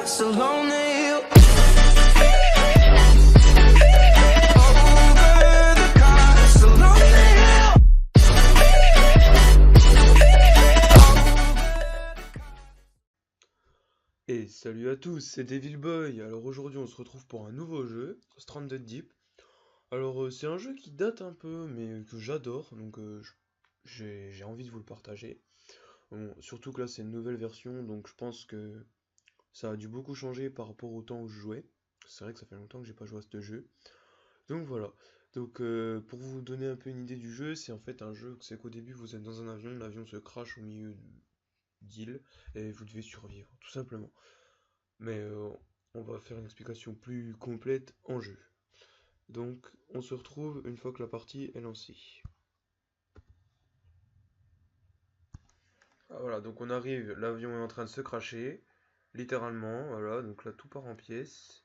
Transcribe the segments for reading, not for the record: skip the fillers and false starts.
so lonely. Et salut à tous, c'est Devil Boy. Alors aujourd'hui on se retrouve pour un nouveau jeu, Stranded Deep. Alors c'est un jeu qui date un peu mais que j'adore, donc j'ai envie de vous le partager. Bon, surtout que là c'est une nouvelle version, donc je pense que ça a dû beaucoup changer par rapport au temps où je jouais. C'est vrai que ça fait longtemps que j'ai pas joué à ce jeu. Donc voilà. Donc pour vous donner un peu une idée du jeu, c'est en fait un jeu, c'est qu'au début vous êtes dans un avion, l'avion se crache au milieu d'île et vous devez survivre, tout simplement. Mais on va faire une explication plus complète en jeu. Donc, on se retrouve une fois que la partie est lancée. Ah, voilà, donc on arrive, l'avion est en train de se cracher, littéralement, voilà, donc là tout part en pièces.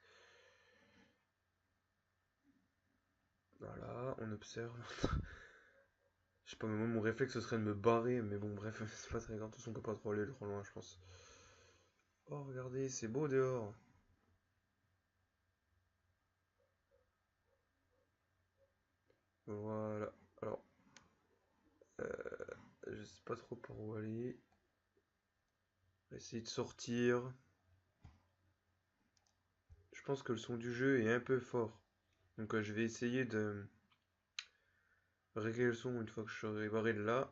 Voilà, on observe. Je sais pas, mais moi mon réflexe ce serait de me barrer, mais bon, bref, c'est pas très grave, de toute façon on peut pas trop aller trop loin, je pense. Oh, regardez, c'est beau dehors. Voilà, alors, je sais pas trop par où aller. On va essayer de sortir. Je pense que le son du jeu est un peu fort. Donc je vais essayer de régler le son une fois que je serai barré de là.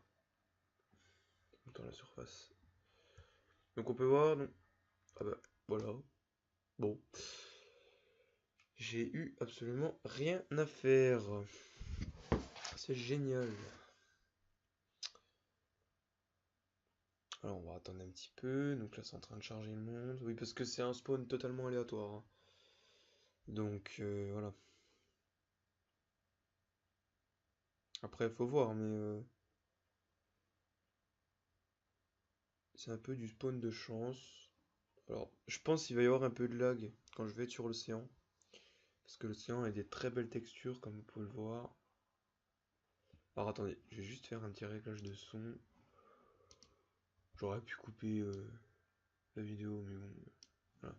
Dans la surface. Donc on peut voir. Donc... Ah bah voilà. Bon. J'ai eu absolument rien à faire. C'est génial. Alors on va attendre un petit peu. Donc là c'est en train de charger le monde. Oui parce que c'est un spawn totalement aléatoire, hein. Donc voilà. Après faut voir mais c'est un peu du spawn de chance. Alors je pense qu'il va y avoir un peu de lag quand je vais être sur l'océan. Parce que l'océan a des très belles textures comme vous pouvez le voir. Alors attendez, je vais juste faire un petit réglage de son. J'aurais pu couper la vidéo, mais bon, voilà.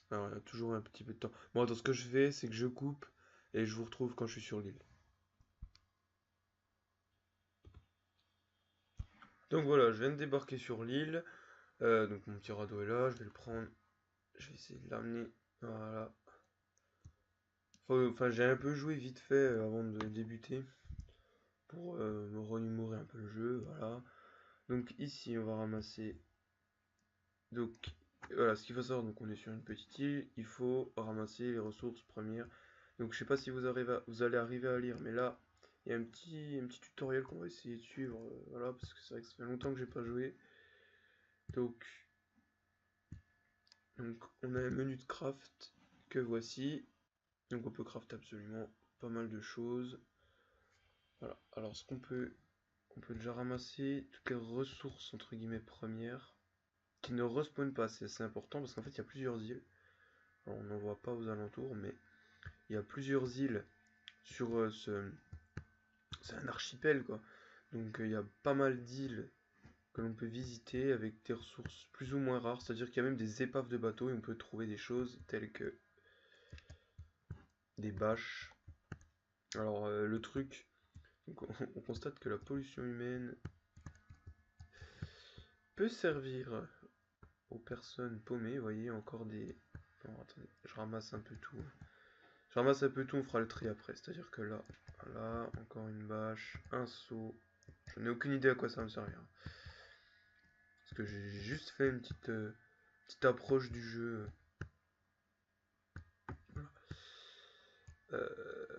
Alors il y a toujours un petit peu de temps. Bon, attends, ce que je fais, c'est que je coupe et je vous retrouve quand je suis sur l'île. Donc voilà, je viens de débarquer sur l'île. Donc mon petit radeau est là, je vais le prendre. Je vais essayer de l'amener. Voilà. Enfin, j'ai un peu joué vite fait avant de débuter pour me remémorer un peu le jeu. Voilà. Donc ici, on va ramasser. Donc voilà, ce qu'il faut savoir, donc on est sur une petite île, il faut ramasser les ressources premières. Donc je sais pas si vous allez arriver à lire, mais là il y a un petit tutoriel qu'on va essayer de suivre, voilà, parce que c'est vrai que ça fait longtemps que j'ai pas joué. Donc, donc on a un menu de craft que voici. Donc on peut craft absolument pas mal de choses. Voilà, alors on peut déjà ramasser toutes les ressources entre guillemets premières qui ne respawnent pas, c'est assez important parce qu'en fait il y a plusieurs îles. Alors, on n'en voit pas aux alentours, mais il y a plusieurs îles sur c'est un archipel quoi. Donc il y a pas mal d'îles que l'on peut visiter avec des ressources plus ou moins rares, c'est-à-dire qu'il y a même des épaves de bateaux et on peut trouver des choses telles que des bâches. Alors le truc, donc, on constate que la pollution humaine peut servir aux personnes paumées. Vous voyez encore des... Non, attendez, je ramasse un peu tout. Je ramasse un peu tout, on fera le tri après. C'est-à-dire que là, voilà, encore une bâche, un seau. Je n'ai aucune idée à quoi ça va me servir. Parce que j'ai juste fait une petite approche du jeu. Voilà.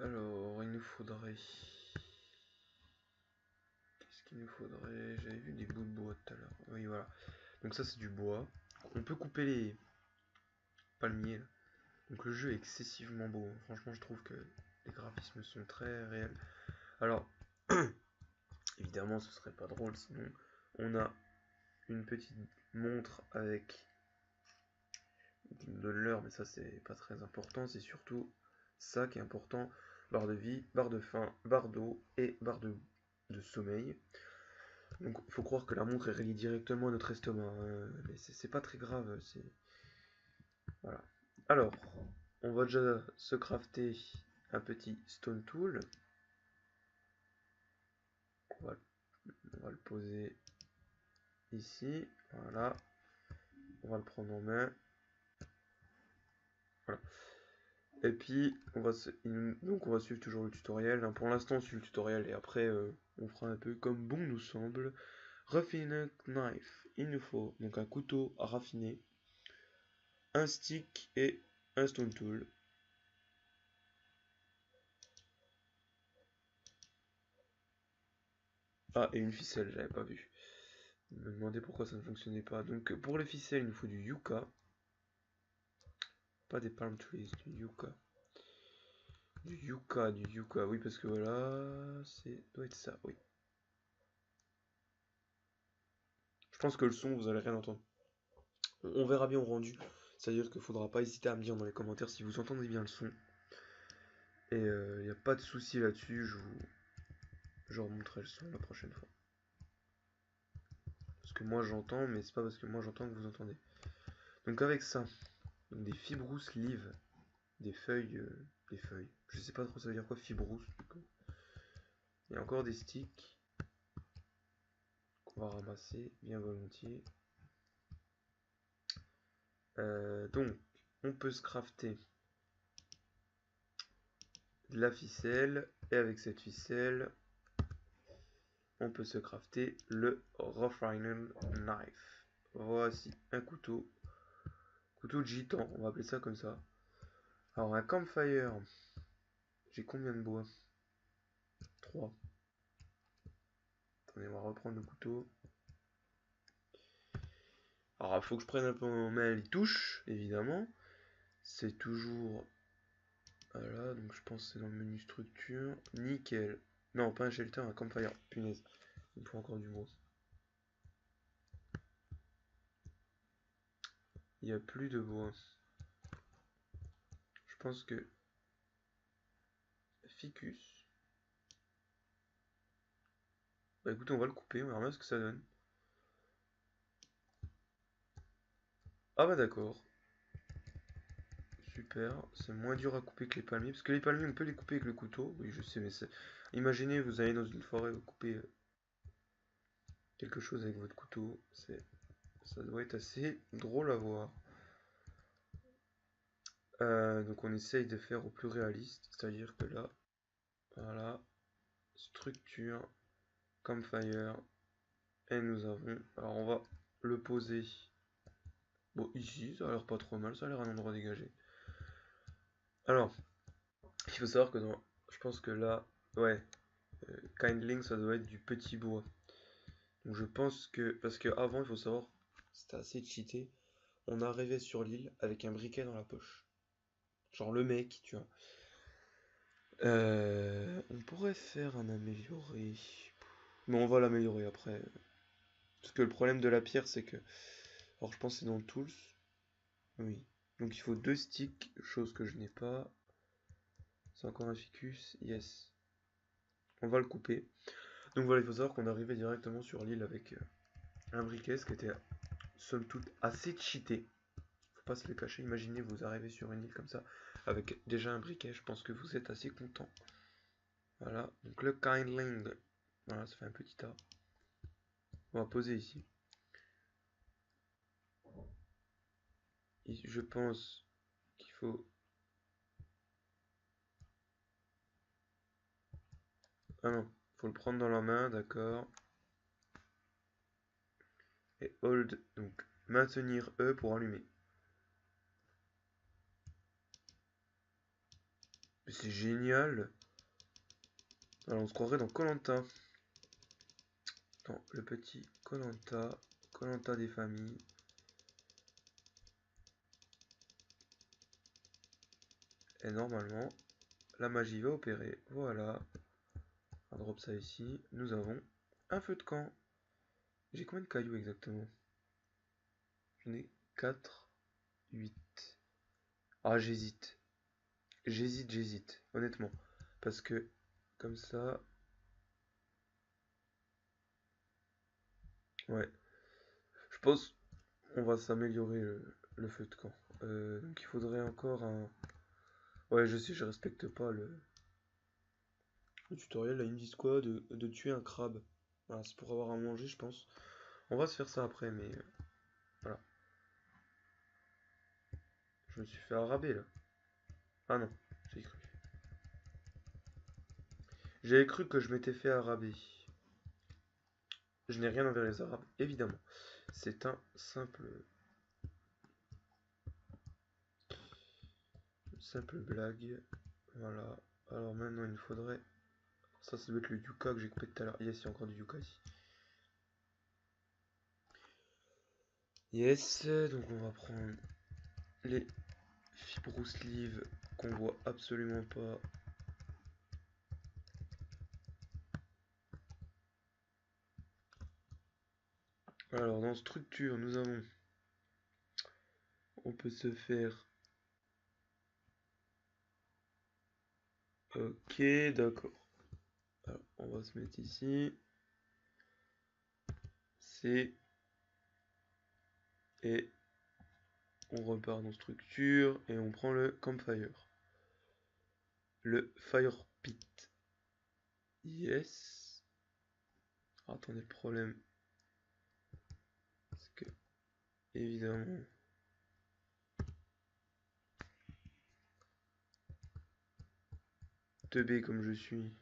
Alors, il nous faudrait... Qu'est-ce qu'il nous faudrait? J'avais vu des bouts de bois tout à l'heure. Oui, voilà. Donc ça, c'est du bois. On peut couper les palmiers, là. Donc le jeu est excessivement beau. Franchement, je trouve que les graphismes sont très réels. Alors, évidemment, ce serait pas drôle sinon. On a une petite montre avec de l'heure, mais ça c'est pas très important. C'est surtout ça qui est important. Barre de vie, barre de faim, barre d'eau et barre de sommeil. Donc faut croire que la montre est reliée directement à notre estomac, hein, mais c'est pas très grave, c'est... Voilà. Alors, on va déjà se crafter un petit stone tool. On va, on va le poser ici, voilà. On va le prendre en main. Voilà. Et puis, donc on va suivre toujours le tutoriel, hein. Pour l'instant, on suit le tutoriel et après, on fera un peu comme bon nous semble. Raffinement knife. Il nous faut donc un couteau à raffiner, un stick et un stone tool. Ah, et une ficelle, j'avais pas vu. Je me demandais pourquoi ça ne fonctionnait pas. Donc, pour les ficelles, il nous faut du yucca. Pas des palm trees, du yucca. Du yucca, oui, parce que voilà, doit être ça, oui. Je pense que le son, vous allez rien entendre. On verra bien au rendu. C'est-à-dire qu'il faudra pas hésiter à me dire dans les commentaires si vous entendez bien le son. Et il n'y a pas de souci là-dessus, je remonterai le son la prochaine fois. Parce que moi j'entends, mais c'est pas parce que moi j'entends que vous entendez. Donc avec ça, donc des fibrous leaves, des feuilles, Je sais pas trop ça veut dire quoi fibrous. Il y a encore des sticks qu'on va ramasser bien volontiers. Donc, on peut se crafter de la ficelle, et avec cette ficelle, on peut se crafter le Raffinement Knife. Voici un couteau de gitan, on va appeler ça comme ça. Alors, un campfire, j'ai combien de bois? 3. Attendez, on va reprendre le couteau. Alors, il faut que je prenne un peu en main les touches, évidemment. C'est toujours... Voilà, donc je pense que c'est dans le menu structure. Nickel. Non, pas un shelter, un campfire. Punaise, il me faut encore du bois. Il n'y a plus de bois. Je pense que... Ficus. Bah écoutez, on va le couper, on verra bien ce que ça donne. Ah bah d'accord. Super, c'est moins dur à couper que les palmiers, parce que les palmiers on peut les couper avec le couteau, oui je sais, mais c'est... Imaginez, vous allez dans une forêt, vous coupez quelque chose avec votre couteau, ça doit être assez drôle à voir. Donc on essaye de faire au plus réaliste, c'est-à-dire que là, voilà, structure, campfire, et nous avons, alors on va le poser, bon ici, ça a l'air pas trop mal, ça a l'air un endroit dégagé. Alors, il faut savoir que je pense que là, ouais, kindling ça doit être du petit bois. Donc je pense que, parce que avant il faut savoir, c'était assez cheaté, on arrivait sur l'île avec un briquet dans la poche. Genre le mec, tu vois. On pourrait faire un amélioré. Mais on va l'améliorer après. Parce que le problème de la pierre, c'est que... Alors je pense que c'est dans le Tools. Oui. Donc il faut 2 sticks, chose que je n'ai pas. C'est encore un ficus. Yes. On va le couper. Donc voilà, il faut savoir qu'on arrivait directement sur l'île avec un briquet, ce qui était somme toute assez cheaté. Faut pas se le cacher. Imaginez, vous arrivez sur une île comme ça, avec déjà un briquet. Je pense que vous êtes assez content. Voilà. Donc le kindling. Voilà, ça fait un petit tas. On va poser ici. Je pense qu'il faut... Ah non, faut le prendre dans la main, d'accord. Et hold, donc maintenir E pour allumer. Mais c'est génial. Alors on se croirait dans koh. Dans le petit koh des familles. Et normalement, la magie va opérer. Voilà. On drop ça ici. Nous avons un feu de camp. J'ai combien de cailloux exactement? J'en ai 4, 8. Ah, j'hésite. J'hésite, honnêtement. Parce que, comme ça... Ouais. Je pense on va s'améliorer le feu de camp. Donc il faudrait encore un... Ouais, je sais, je respecte pas le tutoriel. Là, ils me disent quoi? De tuer un crabe. Voilà, c'est pour avoir à manger, je pense. On va se faire ça après, mais voilà. Je me suis fait araber là. Ah non, j'ai cru. J'avais cru que je m'étais fait araber. Je n'ai rien envers les Arabes, évidemment. C'est un simple blague. Voilà. Alors maintenant, il nous faudrait... Ça doit être le yucca que j'ai coupé tout à l'heure. Yes, il y a encore du yucca ici. Yes, donc on va prendre les fibrosleeves qu'on voit absolument pas. Alors dans structure, nous avons... On peut se faire... Ok, d'accord. Alors, on va se mettre ici. C'est... Et on repart dans structure et on prend le campfire. Le fire pit. Yes. Alors, attendez, le problème, c'est que, évidemment, teubé comme je suis.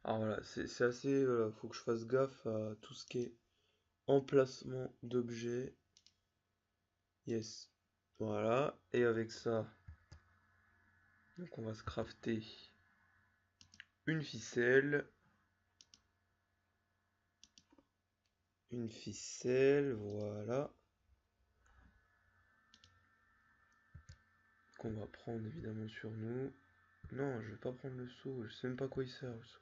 Alors voilà, c'est assez... Voilà, faut que je fasse gaffe à tout ce qui est emplacement d'objets. Yes. Voilà. Et avec ça, donc on va se crafter une ficelle. Une ficelle, voilà. Qu'on va prendre évidemment sur nous. Non, je vais pas prendre le seau, je sais même pas à quoi il sert le seau.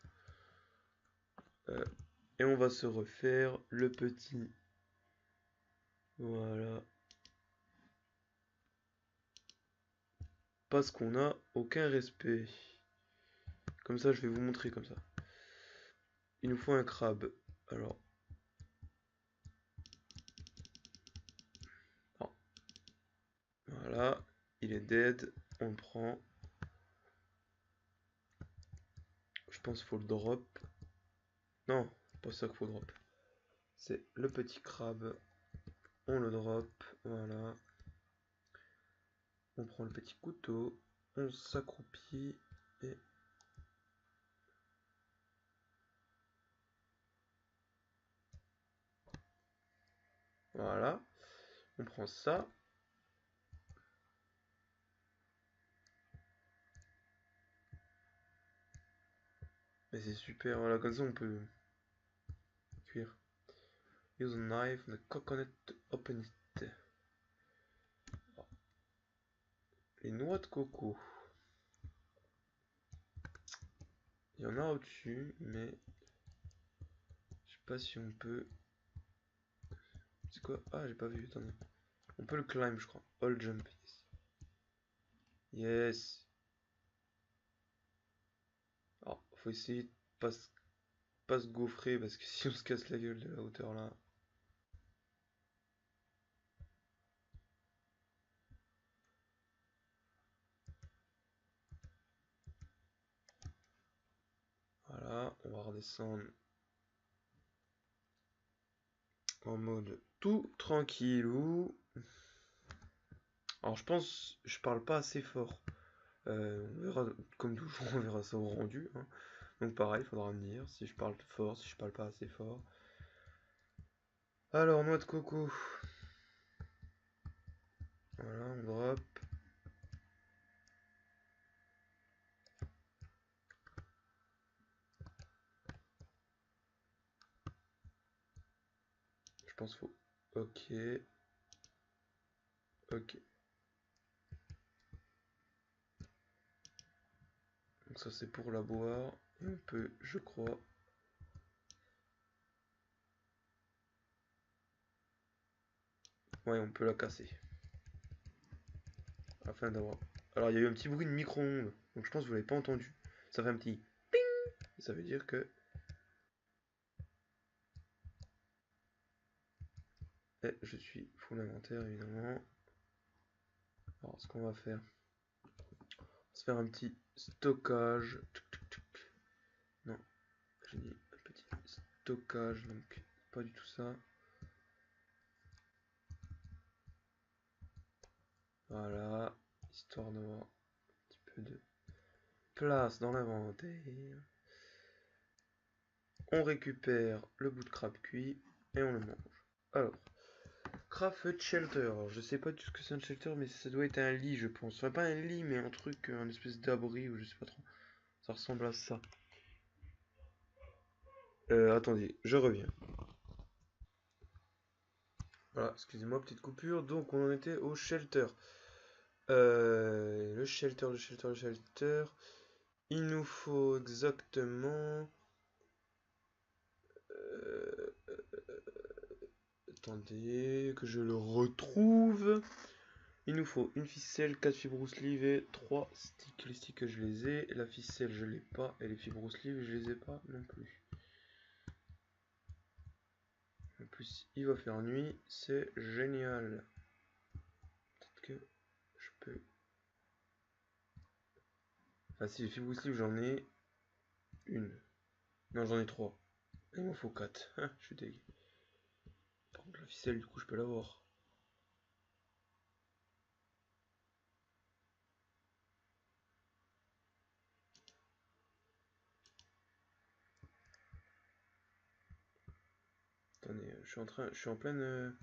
Et on va se refaire le petit. Voilà. Parce qu'on a aucun respect. Comme ça, je vais vous montrer comme ça. Il nous faut un crabe. Alors. Oh. Voilà. Il est dead. On le prend. Je pense qu'il faut le drop. Non, pas ça qu'il faut drop. C'est le petit crabe. On le drop. Voilà. On prend le petit couteau. On s'accroupit. Et voilà. On prend ça. Et c'est super. Voilà, comme ça on peut cuire. Use a knife and a coconut to open it. Les noix de coco. Il y en a au-dessus, mais je sais pas si on peut. C'est quoi? Ah, j'ai pas vu, attendez. On peut le climb, je crois. All jump. Yes. Alors, faut essayer de pas se gaufrer parce que si on se casse la gueule de la hauteur là. Voilà, on va redescendre en mode tout tranquillou. Alors je pense, je parle pas assez fort. On verra, comme toujours, on verra ça au rendu, hein. Donc pareil, il faudra me dire si je parle fort, si je parle pas assez fort. Alors, noix de coco. Voilà, on drop. Je pense qu'il faut... Ok. Ok. Donc ça c'est pour la boire. Et on peut, je crois... Ouais, on peut la casser. Afin d'avoir... Alors il y a eu un petit bruit de micro-ondes. Donc je pense que vous l'avez pas entendu. Ça fait un petit... Ping. Ça veut dire que Et je suis full inventaire évidemment. Alors ce qu'on va faire, on va se faire un petit stockage. Non, j'ai dit un petit stockage, donc pas du tout ça. Voilà, histoire d'avoir un petit peu de place dans l'inventaire. On récupère le bout de crabe cuit et on le mange. Alors, craft shelter. Alors, je sais pas du tout ce que c'est un shelter, mais ça doit être un lit, je pense. Enfin, pas un lit, mais un truc, un espèce d'abri ou je sais pas trop. Ça ressemble à ça. Attendez, je reviens. Voilà, excusez-moi, petite coupure. Donc, on en était au shelter. Le shelter, le shelter, le shelter. Il nous faut exactement... euh, attendez, que je le retrouve. Il nous faut une ficelle, 4 fibres sleeve et 3 sticks. Les sticks, je les ai. La ficelle, je l'ai pas. Et les fibres sleeve, je les ai pas non plus. En plus, il va faire nuit. C'est génial. Peut-être que je peux... Ah si, les fibres sleeve, j'en ai une. Non, j'en ai 3. Il m'en faut 4. Je suis dégueu. Par contre, la ficelle, du coup, je peux l'avoir. Attendez, je suis en pleine...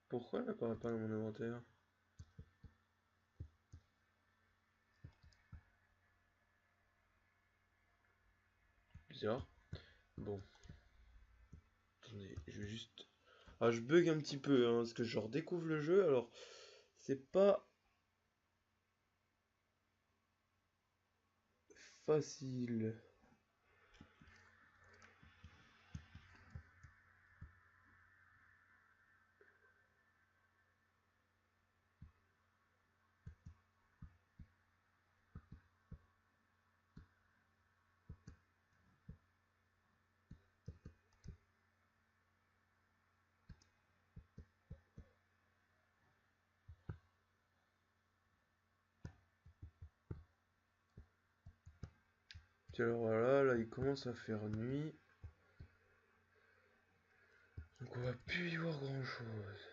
Pourquoi elle apparaît pas dans mon inventaire? Bizarre. Bon, attendez, je vais juste... Ah, je bug un petit peu, hein, parce que je redécouvre le jeu, alors... C'est pas facile. Puis alors voilà, là il commence à faire nuit. Donc on va plus y voir grand chose.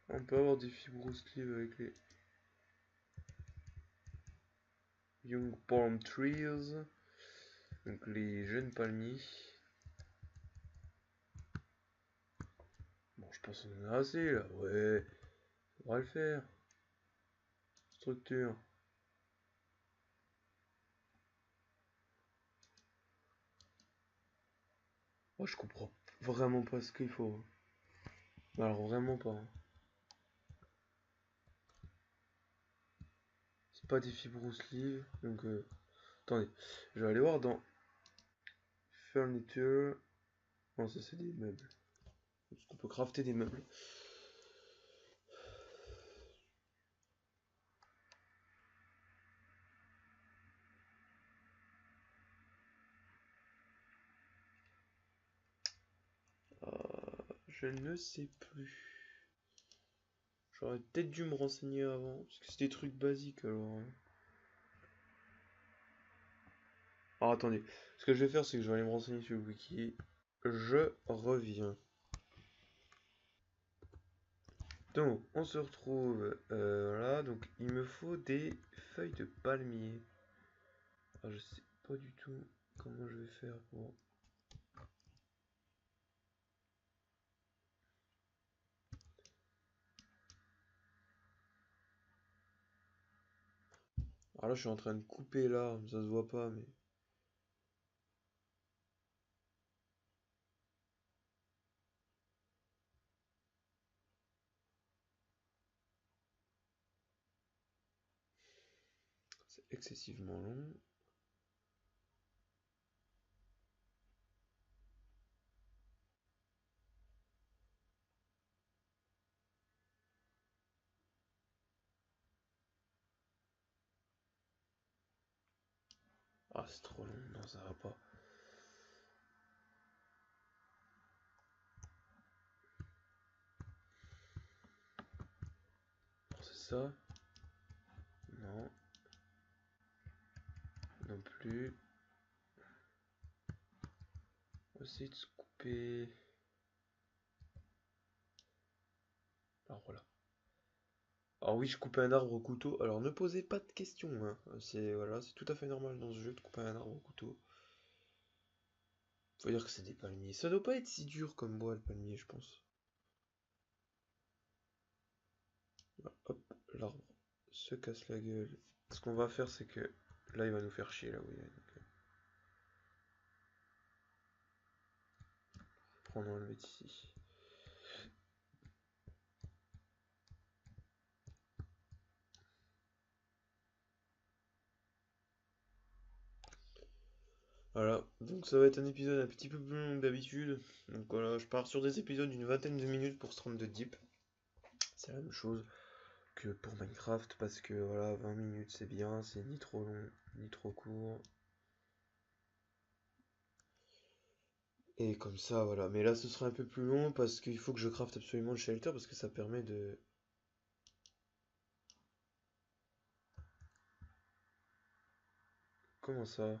On peut avoir des fibroslives avec les Young Palm Trees. Donc les jeunes palmiers. Bon, je pense qu'on en a assez là. Ouais, on va le faire. Structure. Moi je comprends vraiment pas ce qu'il faut. Alors vraiment pas, hein. C'est pas des fibroslives. Donc attendez, je vais aller voir dans Furniture. Non, ça c'est des meubles. Est-ce qu'on peut crafter des meubles? Je ne sais plus. J'aurais peut-être dû me renseigner avant, parce que c'est des trucs basiques alors, hein. Alors attendez, ce que je vais faire, c'est que je vais aller me renseigner sur le wiki. Je reviens. Donc, on se retrouve, voilà, donc il me faut des feuilles de palmier. Alors, je sais pas du tout comment je vais faire pour... Alors là, je suis en train de couper là, ça se voit pas, mais... C'est excessivement long. Ah, c'est trop long, non, ça va pas. C'est ça? Non. Non plus. On va essayer de se couper. Alors voilà. Alors oui, je coupe un arbre au couteau. Alors ne posez pas de questions, hein. C'est voilà, c'est tout à fait normal dans ce jeu de couper un arbre au couteau. Faut dire que c'est des palmiers. Ça doit pas être si dur comme bois le palmier, je pense. Voilà, hop, l'arbre se casse la gueule. Ce qu'on va faire, c'est que là, il va nous faire chier là où il est. Donc, on va le mettre ici. Voilà, donc ça va être un épisode un petit peu plus long que d'habitude. Donc voilà, je pars sur des épisodes d'une vingtaine de minutes pour Strand de Deep. C'est la même chose que pour Minecraft parce que voilà, 20 minutes c'est bien, c'est ni trop long, ni trop court. Et comme ça, voilà. Mais là, ce sera un peu plus long parce qu'il faut que je crafte absolument le shelter parce que ça permet de... Comment ça?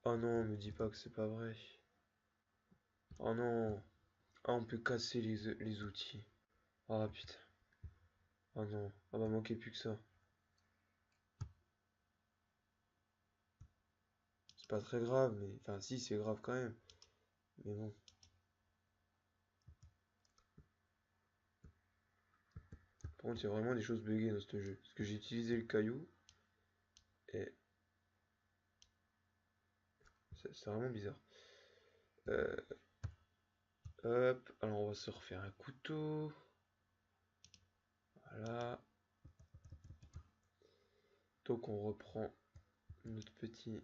Oh non, me dis pas que c'est pas vrai. Oh non. Ah, on peut casser les outils. Ah putain. Oh non. Ah bah manquait plus que ça. C'est pas très grave, mais... Enfin, si, c'est grave quand même. Mais bon. Par contre, il y a vraiment des choses buggées dans ce jeu. Parce que j'ai utilisé le caillou. Et... C'est vraiment bizarre. Euh, hop. Alors, on va se refaire un couteau. Voilà. Donc, on reprend notre petit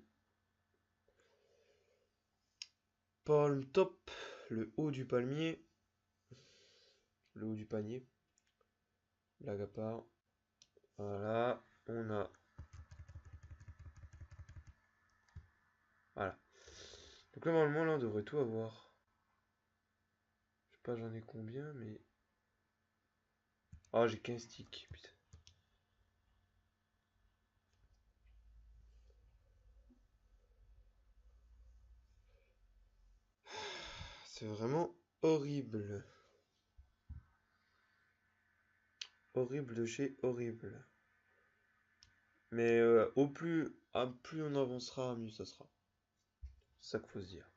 palm top. Le haut du palmier. Le haut du panier. Blague à part. Voilà. On a... Voilà. Donc là, normalement, là, on devrait tout avoir. Je sais pas, j'en ai combien, mais... Ah, j'ai 15 sticks, putain. C'est vraiment horrible. Horrible de chez horrible. Mais plus on avancera, mieux ça sera. C'est ça qu'il faut se dire.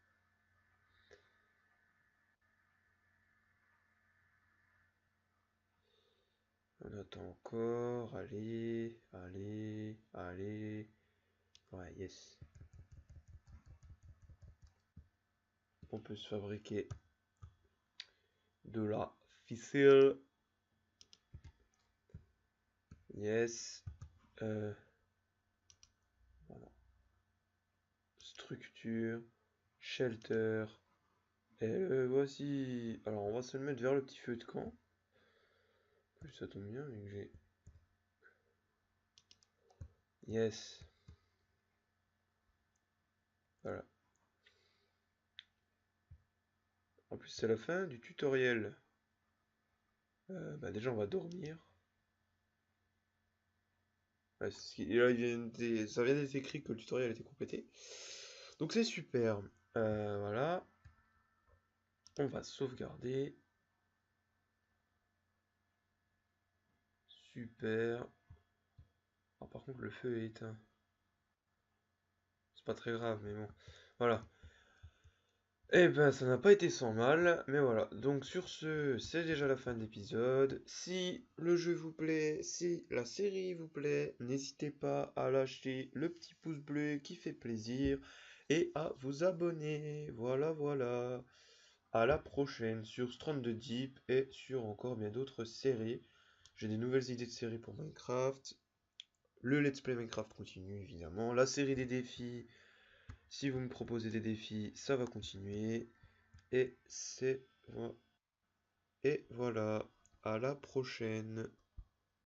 On attend encore. Allez, allez, allez. Ouais, yes. On peut se fabriquer de la ficelle. Yes. Voilà. Structure. Shelter. Et le voici. Alors, on va se le mettre vers le petit feu de camp. En plus, ça tombe bien, vu que j'ai... Yes. Voilà. En plus, c'est la fin du tutoriel. Bah déjà, on va dormir. Ouais, là, ça vient d'être écrit que le tutoriel a été complété. Donc c'est super. Voilà. On va sauvegarder. Super. Ah, par contre, le feu est éteint. C'est pas très grave, mais bon. Voilà. Eh ben, ça n'a pas été sans mal, mais voilà. Donc sur ce, c'est déjà la fin de l'épisode. Si le jeu vous plaît, si la série vous plaît, n'hésitez pas à lâcher le petit pouce bleu qui fait plaisir. et à vous abonner. Voilà, voilà. À la prochaine sur Strand de Deep et sur encore bien d'autres séries. J'ai des nouvelles idées de séries pour Minecraft. Le Let's Play Minecraft continue évidemment. La série des défis, si vous me proposez des défis, ça va continuer. Et c'est... Et voilà. À la prochaine.